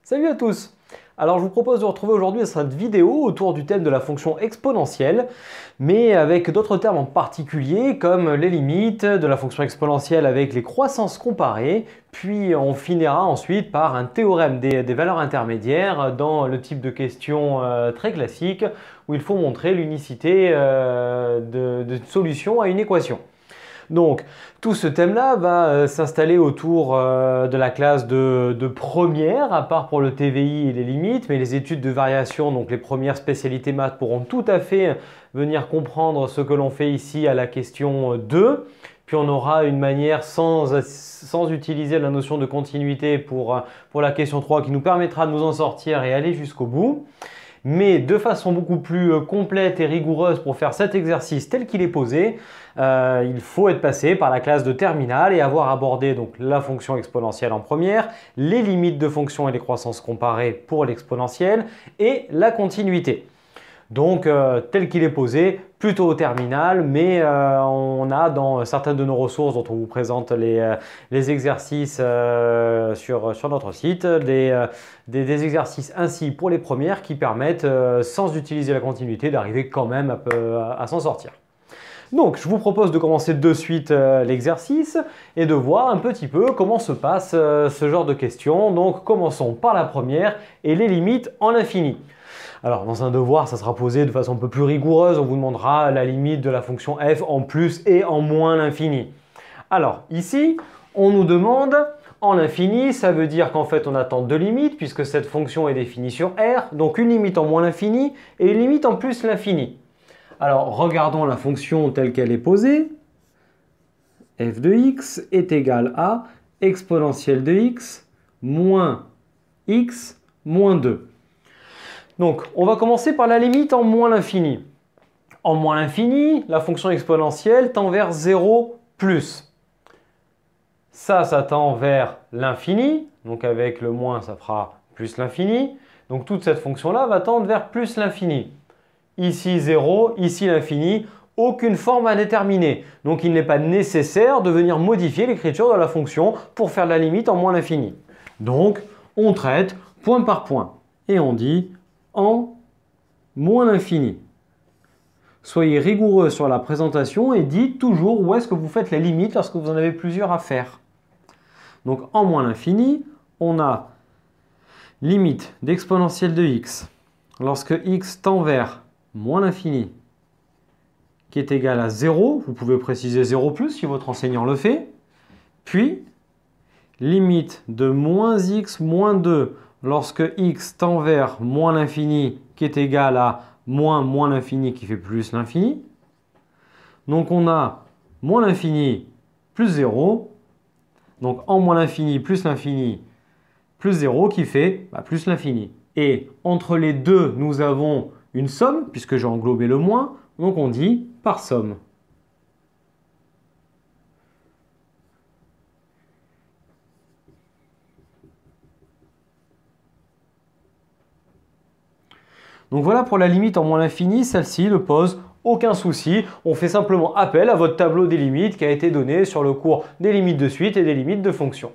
Salut à tous! Alors je vous propose de retrouver aujourd'hui cette vidéo autour du thème de la fonction exponentielle, mais avec d'autres termes en particulier comme les limites de la fonction exponentielle avec les croissances comparées, puis on finira ensuite par un théorème des valeurs intermédiaires dans le type de question très classique où il faut montrer l'unicité de solution à une équation. Donc, tout ce thème-là va s'installer autour de la classe de première, à part pour le TVI et les limites, mais les études de variation, donc les premières spécialités maths, pourront tout à fait venir comprendre ce que l'on fait ici à la question 2. Puis on aura une manière sans utiliser la notion de continuité pour la question 3 qui nous permettra de nous en sortir et aller jusqu'au bout. Mais de façon beaucoup plus complète et rigoureuse pour faire cet exercice tel qu'il est posé, il faut être passé par la classe de terminale et avoir abordé donc la fonction exponentielle en première, les limites de fonction et les croissances comparées pour l'exponentielle et la continuité. Donc tel qu'il est posé, plutôt au terminal, mais on a dans certaines de nos ressources dont on vous présente les exercices sur notre site, des exercices ainsi pour les premières qui permettent, sans utiliser la continuité, d'arriver quand même à s'en sortir. Donc je vous propose de commencer de suite l'exercice et de voir un petit peu comment se passe ce genre de questions. Donc commençons par la première et les limites en l'infini. Alors dans un devoir, ça sera posé de façon un peu plus rigoureuse. On vous demandera la limite de la fonction f en plus et en moins l'infini. Alors ici, on nous demande en l'infini, ça veut dire qu'en fait on attend deux limites puisque cette fonction est définie sur R. Donc une limite en moins l'infini et une limite en plus l'infini. Alors regardons la fonction telle qu'elle est posée. f de x est égal à exponentielle de x moins x moins 2. Donc, on va commencer par la limite en moins l'infini. En moins l'infini, la fonction exponentielle tend vers 0 plus. Ça tend vers l'infini. Donc, avec le moins, ça fera plus l'infini. Donc, toute cette fonction-là va tendre vers plus l'infini. Ici 0, ici l'infini. Aucune forme à déterminer. Donc, il n'est pas nécessaire de venir modifier l'écriture de la fonction pour faire la limite en moins l'infini. Donc, on traite point par point. Et on dit en moins l'infini. Soyez rigoureux sur la présentation et dites toujours où est-ce que vous faites les limites lorsque vous en avez plusieurs à faire. Donc en moins l'infini, on a limite d'exponentielle de x lorsque x tend vers moins l'infini qui est égal à 0, vous pouvez préciser 0 plus si votre enseignant le fait, puis limite de moins x moins 2 lorsque x tend vers moins l'infini qui est égal à moins l'infini qui fait plus l'infini. Donc on a moins l'infini plus 0. Donc en moins l'infini plus 0 qui fait plus l'infini. Et entre les deux, nous avons une somme puisque j'ai englobé le moins. Donc on dit par somme. Donc voilà pour la limite en moins l'infini, celle-ci ne pose aucun souci. On fait simplement appel à votre tableau des limites qui a été donné sur le cours des limites de suite et des limites de fonction.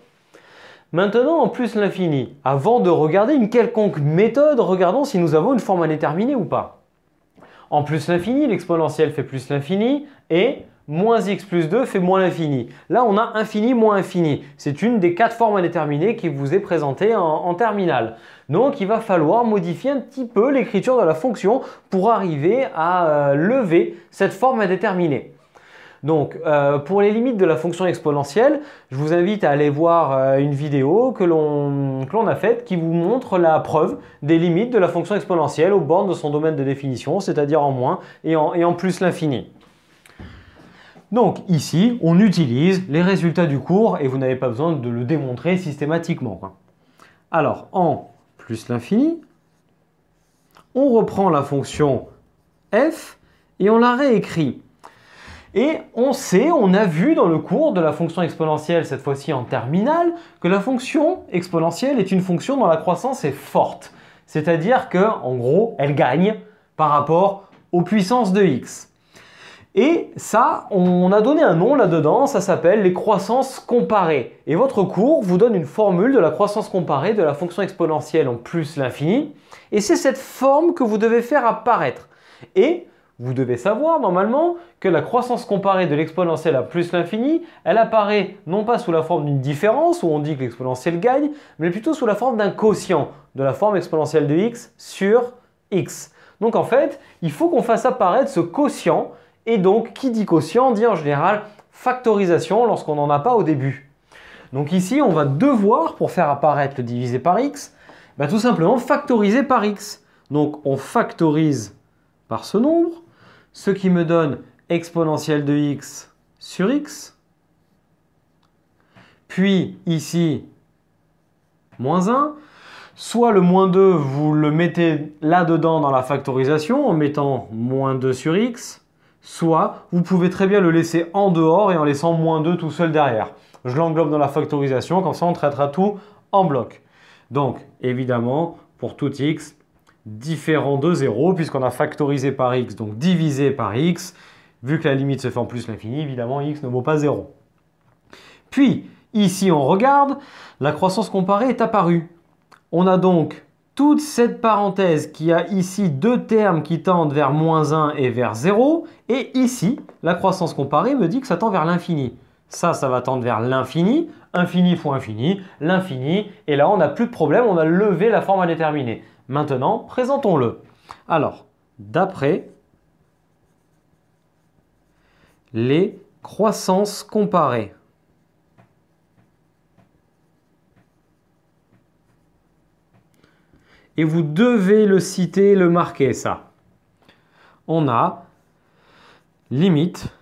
Maintenant, en plus l'infini, avant de regarder une quelconque méthode, regardons si nous avons une forme à déterminer ou pas. En plus l'infini, l'exponentielle fait plus l'infini et moins x plus 2 fait moins l'infini. Là, on a infini moins infini. C'est une des 4 formes à déterminer qui vous est présentée en terminale. Donc, il va falloir modifier un petit peu l'écriture de la fonction pour arriver à lever cette forme à déterminer. Donc, pour les limites de la fonction exponentielle, je vous invite à aller voir une vidéo que l'on a faite qui vous montre la preuve des limites de la fonction exponentielle aux bornes de son domaine de définition, c'est-à-dire en moins et en plus l'infini. Donc ici, on utilise les résultats du cours et vous n'avez pas besoin de le démontrer systématiquement. Alors, en plus l'infini, on reprend la fonction f et on la réécrit. Et on sait, on a vu dans le cours de la fonction exponentielle, cette fois-ci en terminale, que la fonction exponentielle est une fonction dont la croissance est forte. C'est-à-dire qu'en gros, elle gagne par rapport aux puissances de x. Et ça, on a donné un nom là-dedans, ça s'appelle les croissances comparées. Et votre cours vous donne une formule de la croissance comparée de la fonction exponentielle en plus l'infini. Et c'est cette forme que vous devez faire apparaître. Et vous devez savoir normalement que la croissance comparée de l'exponentielle à plus l'infini, elle apparaît non pas sous la forme d'une différence où on dit que l'exponentielle gagne, mais plutôt sous la forme d'un quotient de la forme exponentielle de x sur x. Donc en fait, il faut qu'on fasse apparaître ce quotient. Et donc, qui dit quotient dit en général factorisation lorsqu'on n'en a pas au début. Donc ici, on va devoir, pour faire apparaître le divisé par x, tout simplement factoriser par x. Donc on factorise par ce nombre, ce qui me donne exponentielle de x sur x. Puis ici, moins 1. Soit le moins 2, vous le mettez là-dedans dans la factorisation en mettant moins 2 sur x. Soit vous pouvez très bien le laisser en dehors et en laissant moins 2 tout seul derrière. Je l'englobe dans la factorisation, comme ça on traitera tout en bloc. Donc évidemment, pour tout x, différent de 0, puisqu'on a factorisé par x, donc divisé par x, vu que la limite se fait en plus l'infini, évidemment x ne vaut pas 0. Puis, ici on regarde, la croissance comparée est apparue. On a donc toute cette parenthèse qui a ici deux termes qui tendent vers moins 1 et vers 0. Et ici, la croissance comparée me dit que ça tend vers l'infini. Ça va tendre vers l'infini. Infini fois infini, l'infini. Et là, on n'a plus de problème, on a levé la forme à déterminer. Maintenant, présentons-le. Alors, d'après les croissances comparées. Et vous devez le citer, le marquer, ça. On a limite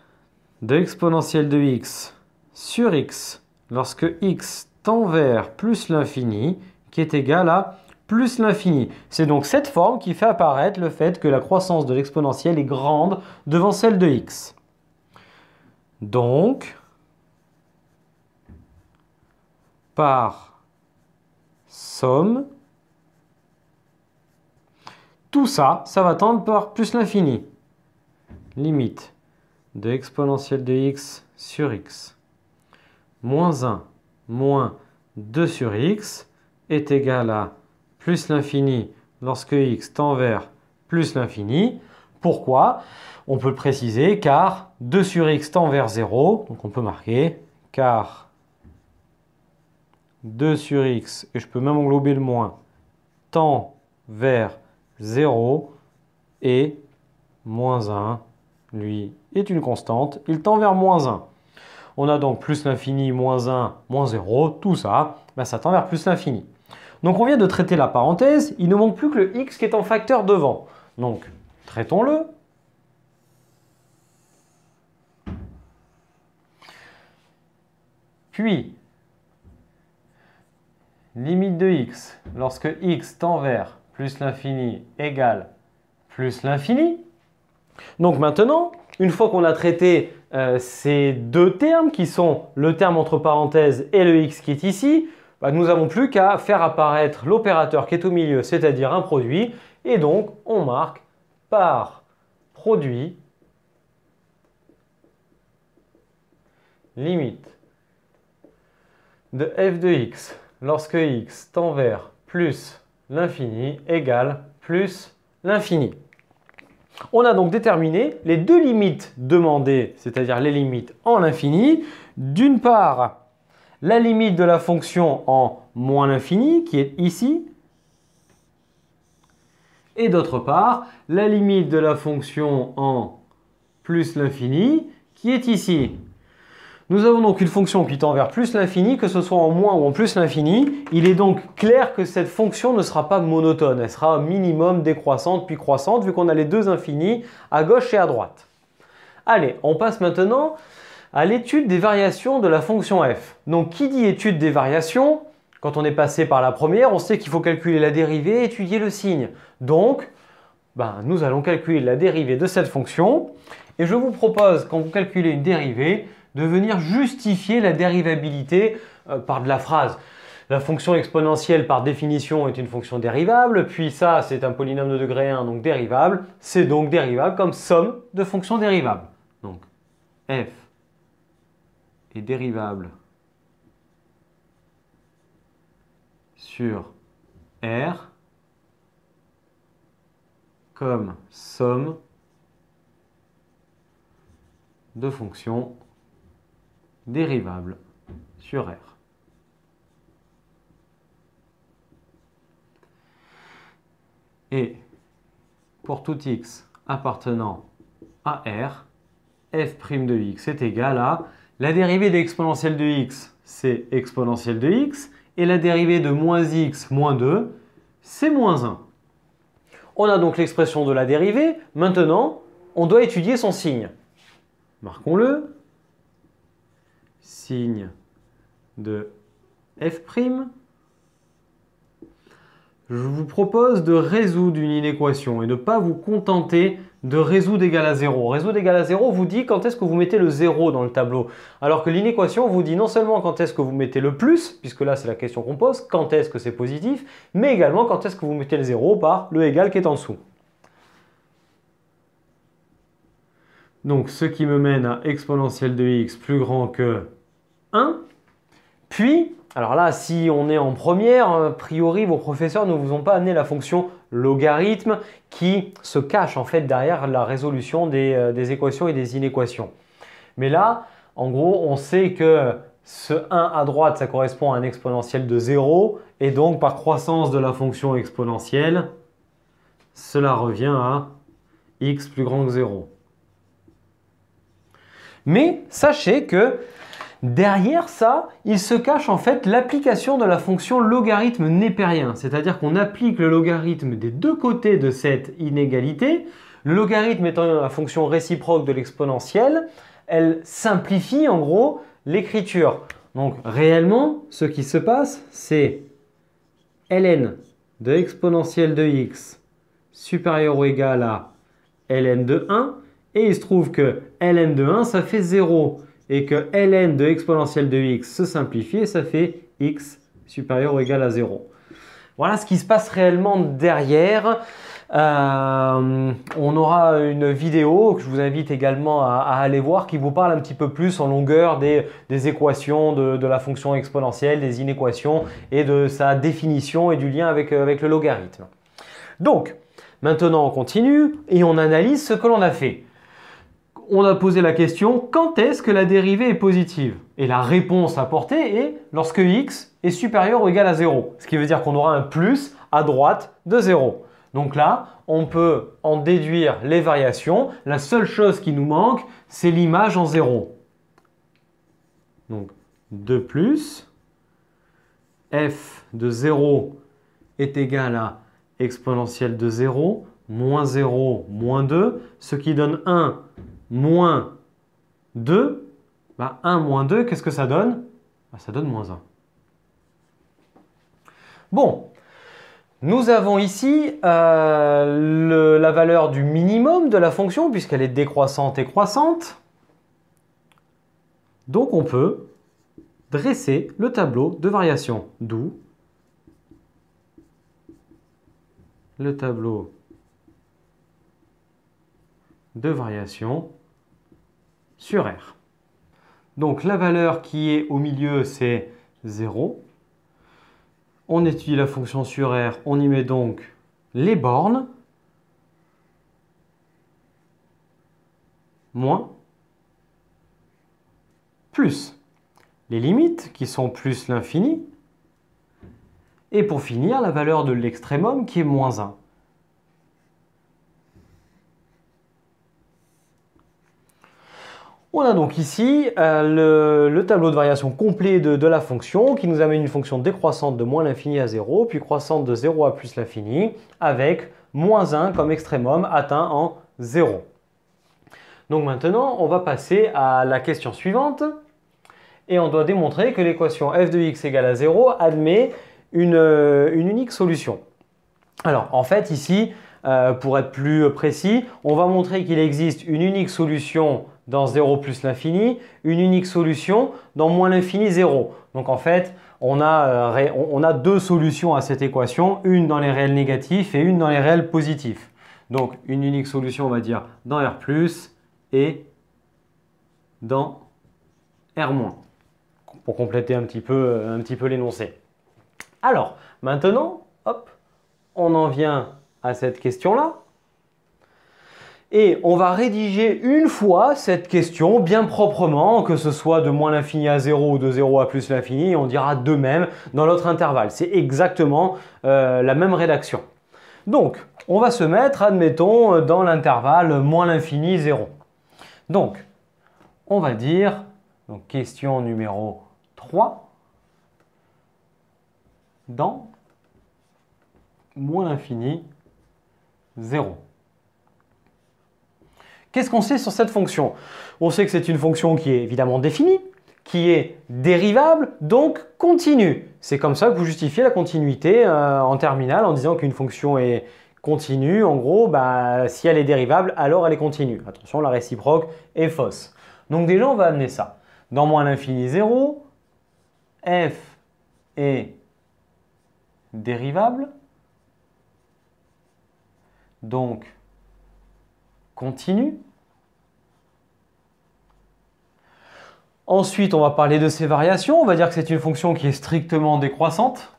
de exponentielle de x sur x lorsque x tend vers plus l'infini qui est égal à plus l'infini. C'est donc cette forme qui fait apparaître le fait que la croissance de l'exponentielle est grande devant celle de x. Donc, par somme, tout ça, ça va tendre par plus l'infini. Limite de exponentielle de x sur x moins 1 moins 2 sur x est égal à plus l'infini lorsque x tend vers plus l'infini. Pourquoi? On peut le préciser car 2 sur x tend vers 0. Donc on peut marquer car 2 sur x, et je peux même englober le moins, tend vers 0 et moins 1, lui, est une constante. Il tend vers moins 1. On a donc plus l'infini, moins 1, moins 0. Tout ça, ça tend vers plus l'infini. Donc on vient de traiter la parenthèse. Il ne manque plus que le x qui est en facteur devant. Donc, traitons-le. Puis, limite de x lorsque x tend vers plus l'infini égale plus l'infini. Donc maintenant, une fois qu'on a traité ces deux termes qui sont le terme entre parenthèses et le x qui est ici, nous n'avons plus qu'à faire apparaître l'opérateur qui est au milieu, c'est-à-dire un produit, et donc on marque par produit limite de f de x lorsque x tend vers plus l'infini égale plus l'infini. On a donc déterminé les deux limites demandées, c'est-à-dire les limites en l'infini. D'une part, la limite de la fonction en moins l'infini, qui est ici. Et d'autre part, la limite de la fonction en plus l'infini, qui est ici. Nous avons donc une fonction qui tend vers plus l'infini, que ce soit en moins ou en plus l'infini. Il est donc clair que cette fonction ne sera pas monotone. Elle sera au minimum décroissante puis croissante, vu qu'on a les deux infinis à gauche et à droite. Allez, on passe maintenant à l'étude des variations de la fonction f. Donc, qui dit étude des variations? Quand on est passé par la première, on sait qu'il faut calculer la dérivée et étudier le signe. Donc, nous allons calculer la dérivée de cette fonction. Et je vous propose, quand vous calculez une dérivée, de venir justifier la dérivabilité par de la phrase. La fonction exponentielle, par définition, est une fonction dérivable, puis ça, c'est un polynôme de degré 1, donc dérivable. C'est donc dérivable comme somme de fonctions dérivables. Donc f est dérivable sur R comme somme de fonctions dérivables sur R. Et pour tout x appartenant à R, f' de x est égal à la dérivée de l'exponentielle de x, c'est exponentielle de x, et la dérivée de moins x moins 2, c'est moins 1. On a donc l'expression de la dérivée. Maintenant, on doit étudier son signe. Marquons-le. Signe de f'. Je vous propose de résoudre une inéquation et de ne pas vous contenter de résoudre égal à 0. Résoudre égal à 0 vous dit quand est-ce que vous mettez le 0 dans le tableau. Alors que l'inéquation vous dit non seulement quand est-ce que vous mettez le plus, puisque là c'est la question qu'on pose, quand est-ce que c'est positif, mais également quand est-ce que vous mettez le 0 par le égal qui est en dessous. Donc ce qui me mène à exponentielle de x plus grand que 1. Puis, alors là, si on est en première, a priori, vos professeurs ne vous ont pas amené la fonction logarithme qui se cache en fait derrière la résolution des équations et des inéquations. Mais là, en gros, on sait que ce 1 à droite, ça correspond à un exponentiel de 0. Et donc, par croissance de la fonction exponentielle, cela revient à x plus grand que 0. Mais sachez que derrière ça, il se cache en fait l'application de la fonction logarithme népérien. C'est-à-dire qu'on applique le logarithme des deux côtés de cette inégalité. Le logarithme étant la fonction réciproque de l'exponentielle, elle simplifie en gros l'écriture. Donc réellement, ce qui se passe, c'est ln de exponentielle de x supérieur ou égal à ln de 1. Et il se trouve que ln de 1, ça fait 0. Et que ln de exponentielle de x se simplifie et ça fait x supérieur ou égal à 0. Voilà ce qui se passe réellement derrière. On aura une vidéo que je vous invite également à aller voir qui vous parle un petit peu plus en longueur des équations de la fonction exponentielle, des inéquations et de sa définition et du lien avec le logarithme. Donc, maintenant on continue et on analyse ce que l'on a fait. On a posé la question, quand est-ce que la dérivée est positive? Et la réponse apportée est lorsque x est supérieur ou égal à 0. Ce qui veut dire qu'on aura un plus à droite de 0. Donc là, on peut en déduire les variations. La seule chose qui nous manque, c'est l'image en 0. Donc 2 plus f de 0 est égal à exponentielle de 0, moins 0, moins 2, ce qui donne 1 moins 2, 1 moins 2, qu'est-ce que ça donne? Ça donne moins 1. Bon, nous avons ici la valeur du minimum de la fonction puisqu'elle est décroissante et croissante. Donc on peut dresser le tableau de variation, d'où le tableau de variation sur R. Donc la valeur qui est au milieu, c'est 0. On étudie la fonction sur R, on y met donc les bornes, moins, plus les limites qui sont plus l'infini, et pour finir, la valeur de l'extrémum qui est moins 1. On a donc ici le tableau de variation complet de la fonction qui nous amène une fonction décroissante de moins l'infini à 0, puis croissante de 0 à plus l'infini, avec moins 1 comme extrémum atteint en 0. Donc maintenant, on va passer à la question suivante. Et on doit démontrer que l'équation f de x égale à 0 admet une unique solution. Alors en fait ici, pour être plus précis, on va montrer qu'il existe une unique solution dans 0 plus l'infini, une unique solution dans moins l'infini 0. Donc en fait, on a deux solutions à cette équation, une dans les réels négatifs et une dans les réels positifs. Donc une unique solution, on va dire, dans R+, et dans R-, pour compléter un petit peu l'énoncé. Alors, maintenant, hop, on en vient à cette question-là. Et on va rédiger une fois cette question bien proprement, que ce soit de moins l'infini à 0 ou de 0 à plus l'infini, on dira de même dans l'autre intervalle. C'est exactement la même rédaction. Donc, on va se mettre, admettons, dans l'intervalle moins l'infini 0. Donc, on va dire, donc question numéro 3, dans moins l'infini 0. Qu'est-ce qu'on sait sur cette fonction? On sait que c'est une fonction qui est évidemment définie, qui est dérivable, donc continue. C'est comme ça que vous justifiez la continuité en terminale en disant qu'une fonction est continue. En gros, si elle est dérivable, alors elle est continue. Attention, la réciproque est fausse. Donc déjà, on va amener ça. Dans moins l'infini 0, f est dérivable, donc continue. Ensuite, on va parler de ses variations. On va dire que c'est une fonction qui est strictement décroissante.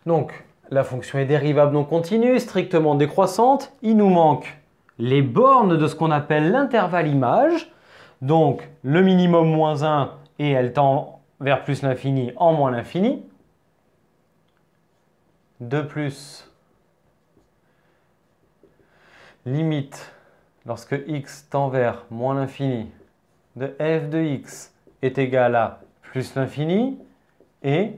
Donc, la fonction est dérivable non continue, strictement décroissante. Il nous manque les bornes de ce qu'on appelle l'intervalle image. Donc, le minimum moins 1 et elle tend vers plus l'infini en moins l'infini. De plus, limite lorsque x tend vers moins l'infini de f de x est égal à plus l'infini et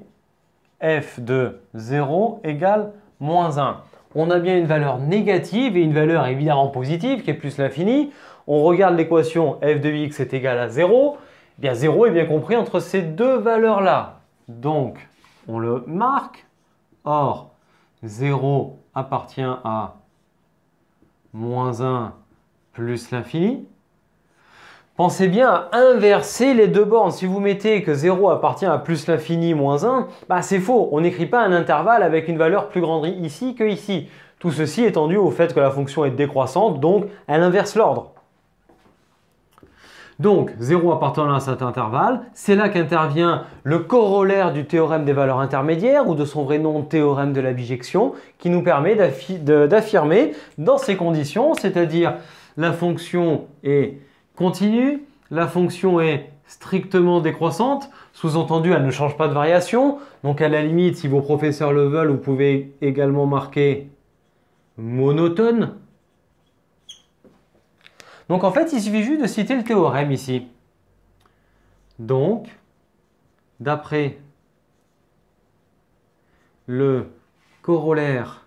f de 0 égale moins 1. On a bien une valeur négative et une valeur évidemment positive qui est plus l'infini. On regarde l'équation f de x est égal à 0. Eh bien 0 est bien compris entre ces deux valeurs-là. Donc, on le marque. Or, 0 appartient à moins 1 plus l'infini. Pensez bien à inverser les deux bornes. Si vous mettez que 0 appartient à plus l'infini moins 1, c'est faux. On n'écrit pas un intervalle avec une valeur plus grande ici que ici. Tout ceci étant dû au fait que la fonction est décroissante, donc elle inverse l'ordre. Donc 0 appartenant à cet intervalle, c'est là qu'intervient le corollaire du théorème des valeurs intermédiaires ou de son vrai nom théorème de la bijection qui nous permet d'affirmer dans ces conditions, c'est-à-dire la fonction est continue, la fonction est strictement décroissante, sous-entendu elle ne change pas de variation, donc à la limite si vos professeurs le veulent vous pouvez également marquer monotone. Donc en fait il suffit juste de citer le théorème ici. Donc d'après le corollaire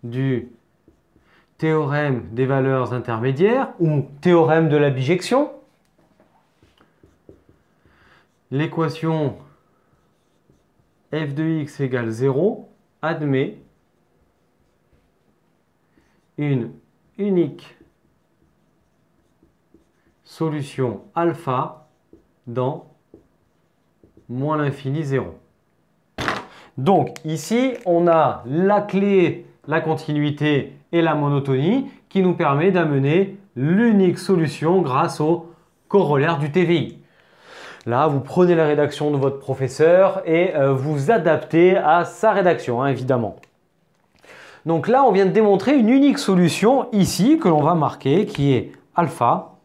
du théorème des valeurs intermédiaires ou théorème de la bijection, l'équation f de x égale 0 admet une unique solution alpha dans moins l'infini 0. Donc ici, on a la clé, la continuité et la monotonie qui nous permet d'amener l'unique solution grâce au corollaire du TVI. Là, vous prenez la rédaction de votre professeur et vous adaptez à sa rédaction, évidemment. Donc là, on vient de démontrer une unique solution ici que l'on va marquer qui est alpha,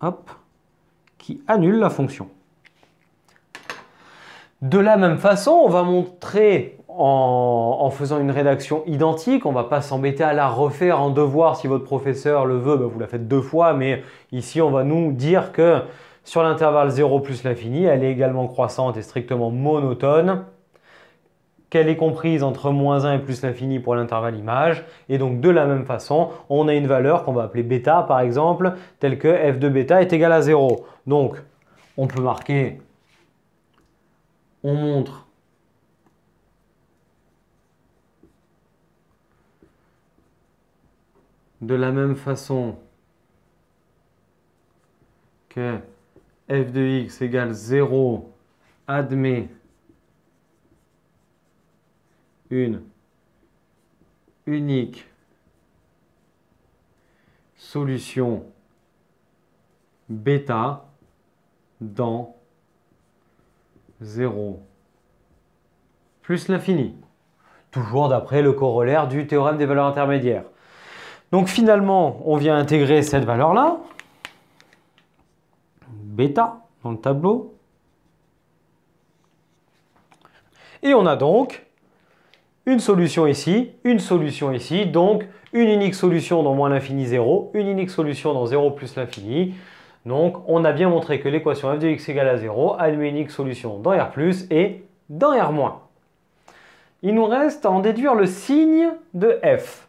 hop, qui annule la fonction. De la même façon, on va montrer en faisant une rédaction identique, on ne va pas s'embêter à la refaire en devoir si votre professeur le veut, vous la faites deux fois, mais ici on va nous dire que sur l'intervalle 0 plus l'infini, elle est également croissante et strictement monotone, qu'elle est comprise entre moins 1 et plus l'infini pour l'intervalle image, et donc de la même façon, on a une valeur qu'on va appeler bêta par exemple, telle que f de bêta est égal à 0. Donc, on peut marquer, on montre de la même façon que f de x égale 0 admet une unique solution bêta dans 0 plus l'infini. Toujours d'après le corollaire du théorème des valeurs intermédiaires. Donc finalement, on vient intégrer cette valeur-là, bêta, dans le tableau. Et on a donc une solution ici, donc une unique solution dans moins l'infini 0, une unique solution dans 0 plus l'infini. Donc on a bien montré que l'équation f de x égale à 0 admet une unique solution dans R+, et dans R-. Il nous reste à en déduire le signe de f.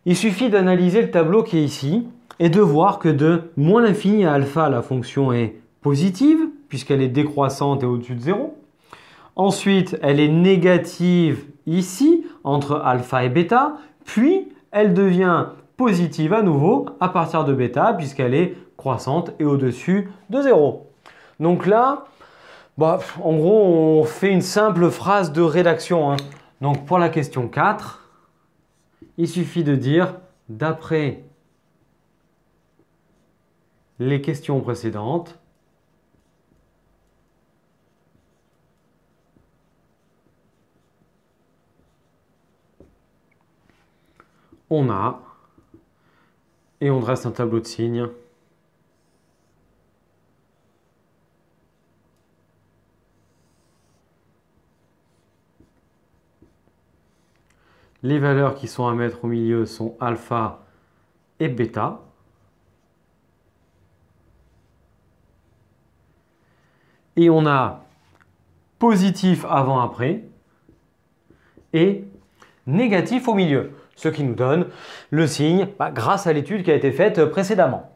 Il suffit d'analyser le tableau qui est ici et de voir que de moins l'infini à alpha, la fonction est positive puisqu'elle est décroissante et au-dessus de 0. Ensuite, elle est négative ici entre alpha et bêta, puis elle devient positive à nouveau à partir de bêta puisqu'elle est croissante et au-dessus de 0. Donc là, en gros, on fait une simple phrase de rédaction. Donc pour la question 4, il suffit de dire d'après les questions précédentes, on a, et on dresse un tableau de signes, les valeurs qui sont à mettre au milieu sont alpha et bêta. Et on a positif avant-après et négatif au milieu, ce qui nous donne le signe grâce à l'étude qui a été faite précédemment.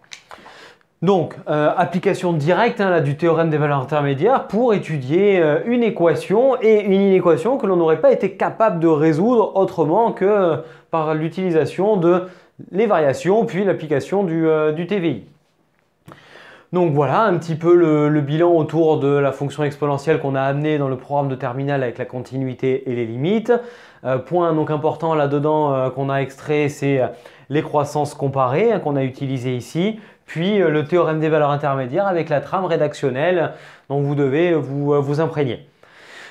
Donc, application directe là, du théorème des valeurs intermédiaires pour étudier une équation et une inéquation que l'on n'aurait pas été capable de résoudre autrement que par l'utilisation de les variations puis l'application du TVI. Donc voilà un petit peu le bilan autour de la fonction exponentielle qu'on a amené dans le programme de terminale avec la continuité et les limites. Point donc important là-dedans qu'on a extrait, c'est les croissances comparées qu'on a utilisées ici, puis le théorème des valeurs intermédiaires avec la trame rédactionnelle dont vous devez vous imprégner.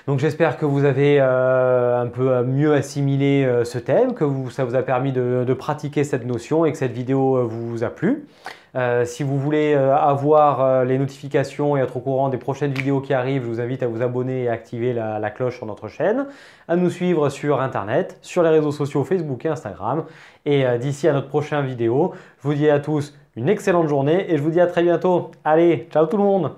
Donc j'espère que vous avez un peu mieux assimilé ce thème, que ça vous a permis de pratiquer cette notion et que cette vidéo vous a plu. Si vous voulez avoir les notifications et être au courant des prochaines vidéos qui arrivent, je vous invite à vous abonner et à activer la cloche sur notre chaîne, à nous suivre sur Internet, sur les réseaux sociaux Facebook et Instagram. Et d'ici à notre prochaine vidéo, je vous dis à tous une excellente journée et je vous dis à très bientôt. Allez, ciao tout le monde!